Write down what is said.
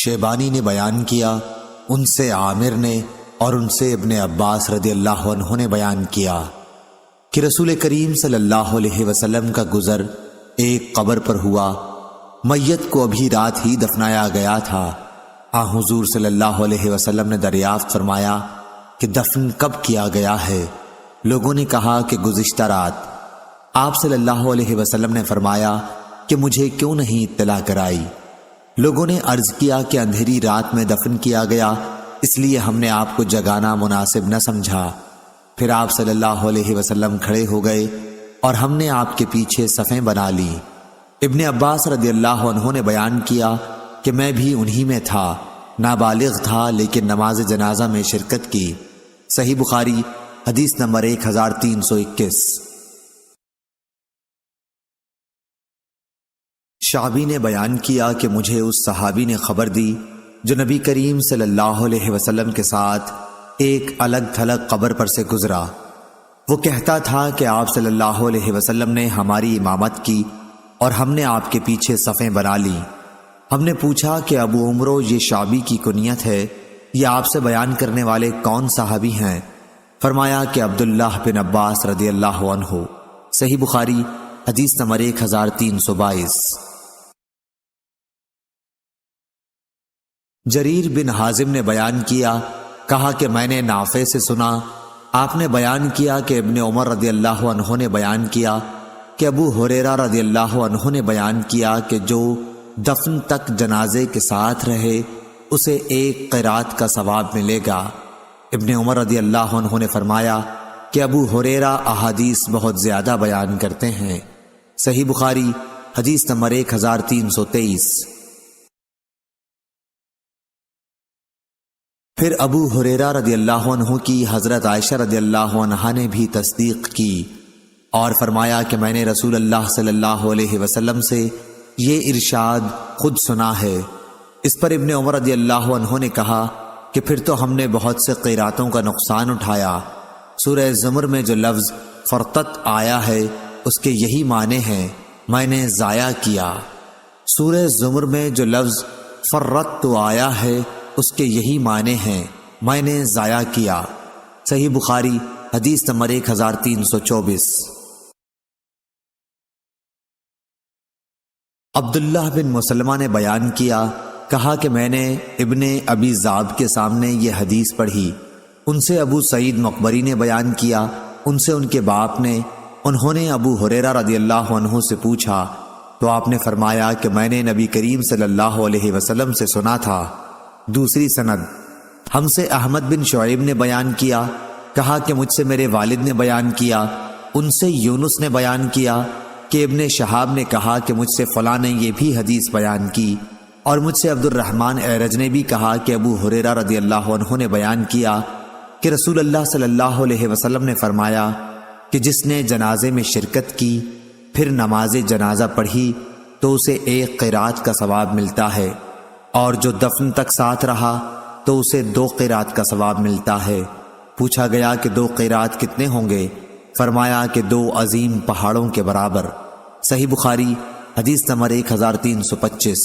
شیبانی نے بیان کیا، ان سے عامر نے اور ان سے ابن عباس رضی اللہ عنہ نے بیان کیا کہ رسول کریم صلی اللہ علیہ وسلم کا گزر ایک قبر پر ہوا۔ میت کو ابھی رات ہی دفنایا گیا تھا۔ حضور صلی اللہ علیہ وسلم نے دریافت فرمایا کہ دفن کب کیا گیا ہے؟ لوگوں نے کہا کہ گزشتہ رات۔ آپ صلی اللہ علیہ وسلم نے فرمایا کہ مجھے کیوں نہیں اطلاع کرائی؟ لوگوں نے عرض کیا کہ اندھیری رات میں دفن کیا گیا، اس لیے ہم نے آپ کو جگانا مناسب نہ سمجھا۔ پھر آپ صلی اللہ علیہ وسلم کھڑے ہو گئے اور ہم نے آپ کے پیچھے صفیں بنا لی۔ ابن عباس رضی اللہ عنہ نے بیان کیا کہ میں بھی انہی میں تھا، نابالغ تھا لیکن نماز جنازہ میں شرکت کی۔ صحیح بخاری حدیث نمبر 1321۔ شعبی نے بیان کیا کہ مجھے اس صحابی نے خبر دی جو نبی کریم صلی اللہ علیہ وسلم کے ساتھ ایک الگ تھلگ قبر پر سے گزرا۔ وہ کہتا تھا کہ آپ صلی اللہ علیہ وسلم نے ہماری امامت کی اور ہم نے آپ کے پیچھے صفیں بنا لی۔ ہم نے پوچھا کہ ابو عمرو یہ شعبی کی کنیت ہے، یہ آپ سے بیان کرنے والے کون صحابی ہیں؟ فرمایا کہ عبداللہ بن عباس رضی اللہ عنہ۔ صحیح بخاری حدیث نمبر 1322۔ جریر بن حازم نے بیان کیا، کہا کہ میں نے نافع سے سنا، آپ نے بیان کیا کہ ابن عمر رضی اللہ عنہ نے بیان کیا کہ ابو ہریرہ رضی اللہ عنہ نے بیان کیا کہ جو دفن تک جنازے کے ساتھ رہے اسے ایک قرات کا ثواب ملے گا۔ ابن عمر رضی اللہ عنہ نے فرمایا کہ ابو ہریرہ احادیث بہت زیادہ بیان کرتے ہیں۔ صحیح بخاری حدیث نمبر 1323۔ پھر ابو ہریرہ رضی اللہ عنہ کی حضرت عائشہ رضی اللہ عنہا نے بھی تصدیق کی اور فرمایا کہ میں نے رسول اللہ صلی اللہ علیہ وسلم سے یہ ارشاد خود سنا ہے۔ اس پر ابن عمر رضی اللہ عنہ نے کہا کہ پھر تو ہم نے بہت سے قیراتوں کا نقصان اٹھایا۔ سورہ زمر میں جو لفظ فرتت آیا ہے اس کے یہی معنی ہیں، میں نے ضائع کیا۔ سورہ زمر میں جو لفظ فرت تو آیا ہے اس کے یہی معنی ہیں، میں نے ضائع کیا۔ صحیح بخاری حدیث نمبر 1324۔ عبداللہ بن مسلمہ نے بیان کیا، کہا کہ میں نے ابن ابی ذئب کے سامنے یہ حدیث پڑھی۔ ان سے ابو سعید مقبری نے بیان کیا، ان سے ان کے باپ نے، انہوں نے ابو ہریرہ رضی اللہ عنہ سے پوچھا تو آپ نے فرمایا کہ میں نے نبی کریم صلی اللہ علیہ وسلم سے سنا تھا۔ دوسری سند ہم سے احمد بن شعیب نے بیان کیا، کہا کہ مجھ سے میرے والد نے بیان کیا، ان سے یونس نے بیان کیا کہ ابن شہاب نے کہا کہ مجھ سے فلاں نے یہ بھی حدیث بیان کی، اور مجھ سے عبد الرحمن اعرج نے بھی کہا کہ ابو ہریرہ رضی اللہ عنہ نے بیان کیا کہ رسول اللہ صلی اللہ علیہ وسلم نے فرمایا کہ جس نے جنازے میں شرکت کی پھر نماز جنازہ پڑھی تو اسے ایک قرات کا ثواب ملتا ہے، اور جو دفن تک ساتھ رہا تو اسے 2 قرات کا ثواب ملتا ہے۔ پوچھا گیا کہ 2 قرات کتنے ہوں گے؟ فرمایا کہ 2 عظیم پہاڑوں کے برابر۔ صحیح بخاری حدیث نمبر 1325۔